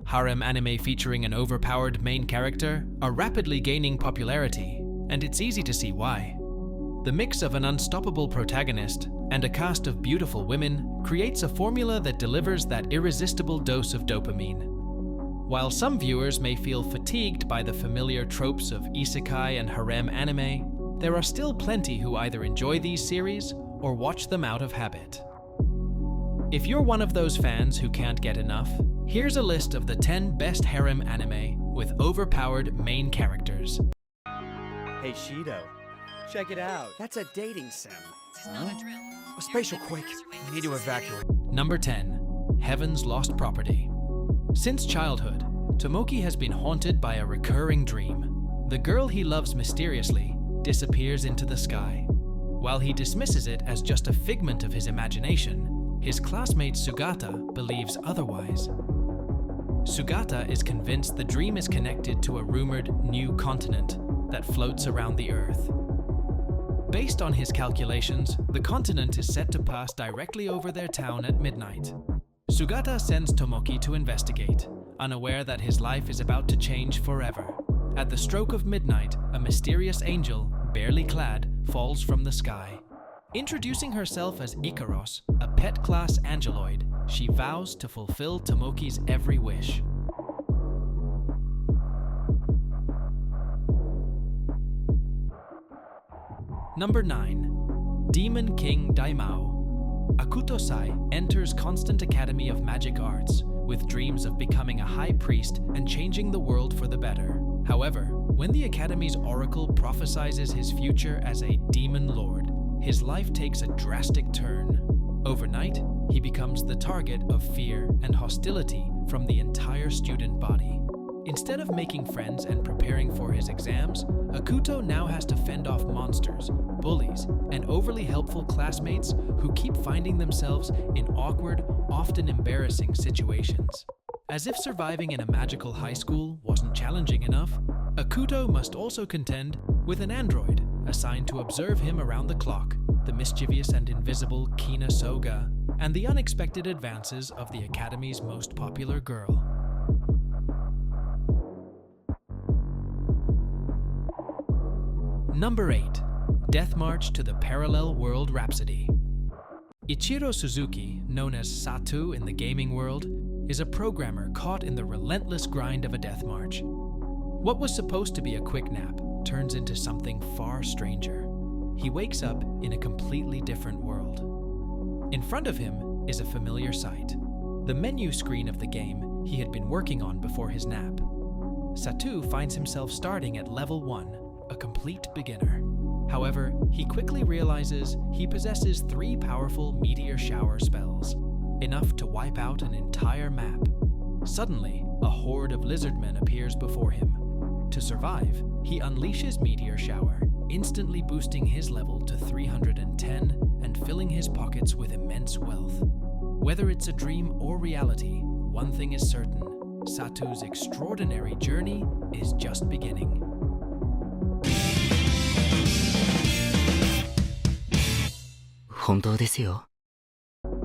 harem anime featuring an overpowered main character are rapidly gaining popularity, and it's easy to see why. The mix of an unstoppable protagonist and a cast of beautiful women creates a formula that delivers that irresistible dose of dopamine. While some viewers may feel fatigued by the familiar tropes of isekai and harem anime, there are still plenty who either enjoy these series or watch them out of habit. If you're one of those fans who can't get enough, here's a list of the 10 best harem anime with overpowered main characters. Hey Shido, check it out. That's a dating sim. A spatial quake. We need to evacuate. Number 10. Heaven's Lost Property. Since childhood, Tomoki has been haunted by a recurring dream. The girl he loves mysteriously disappears into the sky. While he dismisses it as just a figment of his imagination, his classmate Sugata believes otherwise. Sugata is convinced the dream is connected to a rumored new continent that floats around the Earth. Based on his calculations, the continent is set to pass directly over their town at midnight. Sugata sends Tomoki to investigate, unaware that his life is about to change forever. At the stroke of midnight, a mysterious angel, barely clad, falls from the sky. Introducing herself as Ikaros, a pet class angeloid, she vows to fulfill Tomoki's every wish. Number 9. Demon King Daimao. Akuto-sai enters Constant Academy of Magic Arts with dreams of becoming a high priest and changing the world for the better. However, when the Academy's oracle prophesizes his future as a demon lord, his life takes a drastic turn. Overnight, he becomes the target of fear and hostility from the entire student body. Instead of making friends and preparing for his exams, Akuto now has to fend off monsters, bullies, and overly helpful classmates who keep finding themselves in awkward, often embarrassing situations. As if surviving in a magical high school wasn't challenging enough, Akuto must also contend with an android assigned to observe him around the clock, the mischievous and invisible Kina Soga, and the unexpected advances of the Academy's most popular girl. Number 8. Death March to the Parallel World Rhapsody. Ichiro Suzuki, known as Satu in the gaming world, is a programmer caught in the relentless grind of a death march. What was supposed to be a quick nap turns into something far stranger. He wakes up in a completely different world. In front of him is a familiar sight, the menu screen of the game he had been working on before his nap. Satu finds himself starting at level 1, a complete beginner. However, he quickly realizes he possesses 3 powerful meteor shower spells, enough to wipe out an entire map. Suddenly, a horde of lizardmen appears before him. To survive, he unleashes Meteor Shower, instantly boosting his level to 310 and filling his pockets with immense wealth. Whether it's a dream or reality, one thing is certain: Satu's extraordinary journey is just beginning.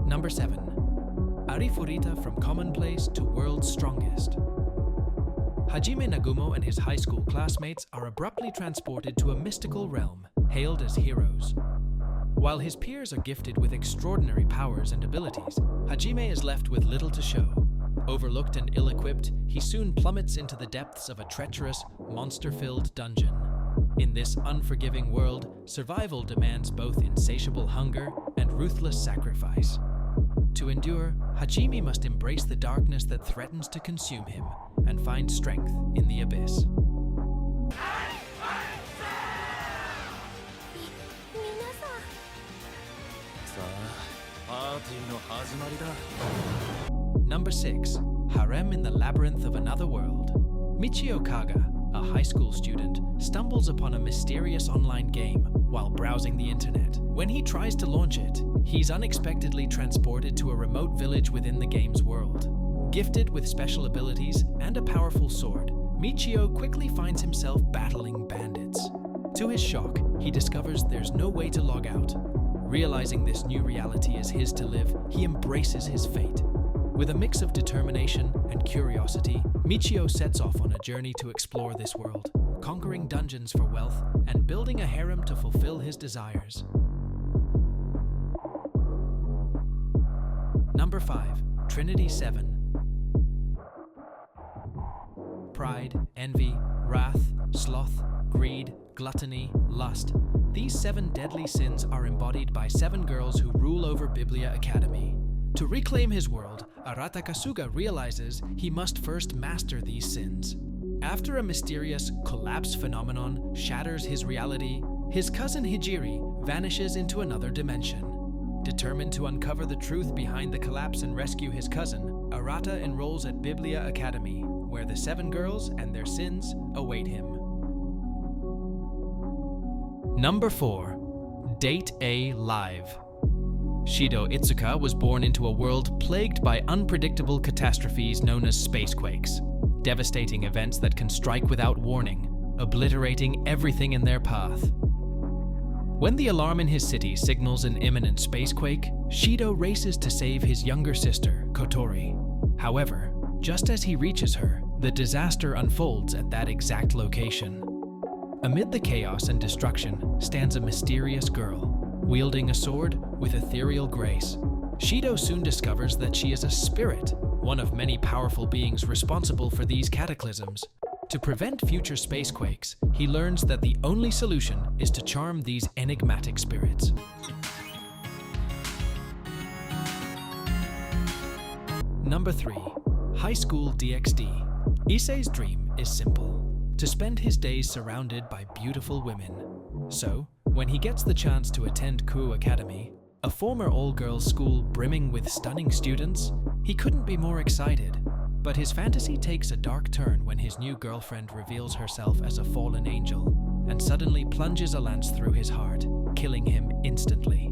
Number 7. Arifureta from Commonplace to World's Strongest. Hajime Nagumo and his high school classmates are abruptly transported to a mystical realm, hailed as heroes. While his peers are gifted with extraordinary powers and abilities, Hajime is left with little to show. Overlooked and ill-equipped, he soon plummets into the depths of a treacherous, monster-filled dungeon. In this unforgiving world, survival demands both insatiable hunger and ruthless sacrifice. To endure, Hajime must embrace the darkness that threatens to consume him and find strength in the abyss. Number 6. Harem in the Labyrinth of Another World. Michio Kaga, a high school student, stumbles upon a mysterious online game while browsing the internet. When he tries to launch it, he's unexpectedly transported to a remote village within the game's world. Gifted with special abilities and a powerful sword, Michio quickly finds himself battling bandits. To his shock, he discovers there's no way to log out. Realizing this new reality is his to live, he embraces his fate. With a mix of determination and curiosity, Michio sets off on a journey to explore this world, conquering dungeons for wealth and building a harem to fulfill his desires. Number 5. Trinity 7. Pride, envy, wrath, sloth, greed, gluttony, lust. These 7 deadly sins are embodied by 7 girls who rule over Biblia Academy. To reclaim his world, Arata Kasuga realizes he must first master these sins. After a mysterious collapse phenomenon shatters his reality, his cousin Hijiri vanishes into another dimension. Determined to uncover the truth behind the collapse and rescue his cousin, Arata enrolls at Biblia Academy, where the 7 girls and their sins await him. Number 4. Date A Live. Shido Itsuka was born into a world plagued by unpredictable catastrophes known as spacequakes, devastating events that can strike without warning, obliterating everything in their path. When the alarm in his city signals an imminent spacequake, Shido races to save his younger sister, Kotori. However, just as he reaches her, the disaster unfolds at that exact location. Amid the chaos and destruction stands a mysterious girl, wielding a sword with ethereal grace. Shido soon discovers that she is a spirit, one of many powerful beings responsible for these cataclysms. To prevent future spacequakes, he learns that the only solution is to charm these enigmatic spirits. Number 3. High School DxD. Issei's dream is simple: to spend his days surrounded by beautiful women. So, when he gets the chance to attend Kuo Academy, a former all-girls school brimming with stunning students, he couldn't be more excited. But his fantasy takes a dark turn when his new girlfriend reveals herself as a fallen angel and suddenly plunges a lance through his heart, killing him instantly.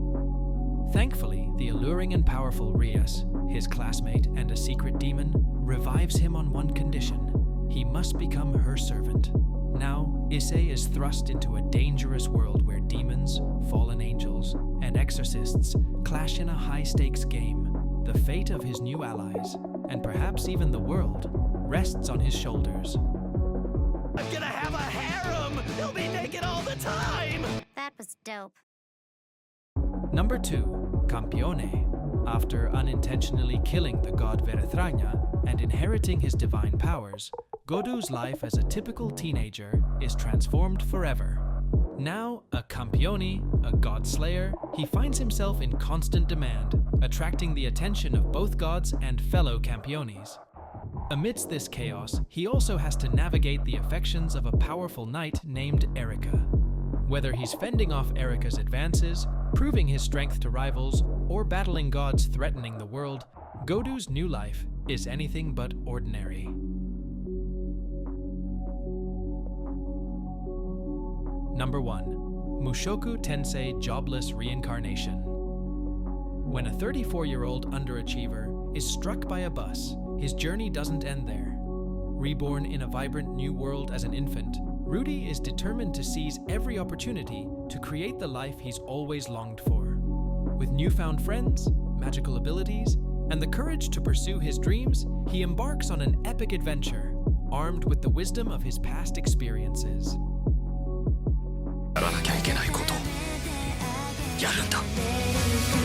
Thankfully, the alluring and powerful Rias, his classmate and a secret demon, revives him on one condition: he must become her servant. Now, Issei is thrust into a dangerous world where demons, fallen angels, and exorcists clash in a high-stakes game. The fate of his new allies, and perhaps even the world, rests on his shoulders. I'm gonna have a harem! He'll be naked all the time! That was dope. Number 2. Campione. After unintentionally killing the god Verethragna and inheriting his divine powers, Godu's life as a typical teenager is transformed forever. Now a Campione, a god slayer, he finds himself in constant demand, attracting the attention of both gods and fellow Campiones. Amidst this chaos, he also has to navigate the affections of a powerful knight named Erika. Whether he's fending off Erika's advances, proving his strength to rivals, or battling gods threatening the world, Godu's new life is anything but ordinary. Number 1. Mushoku Tensei Jobless Reincarnation. When a 34-year-old underachiever is struck by a bus, his journey doesn't end there. Reborn in a vibrant new world as an infant, Rudy is determined to seize every opportunity to create the life he's always longed for. With newfound friends, magical abilities, and the courage to pursue his dreams, he embarks on an epic adventure, armed with the wisdom of his past experiences. やらなきゃいけないことやるんだ。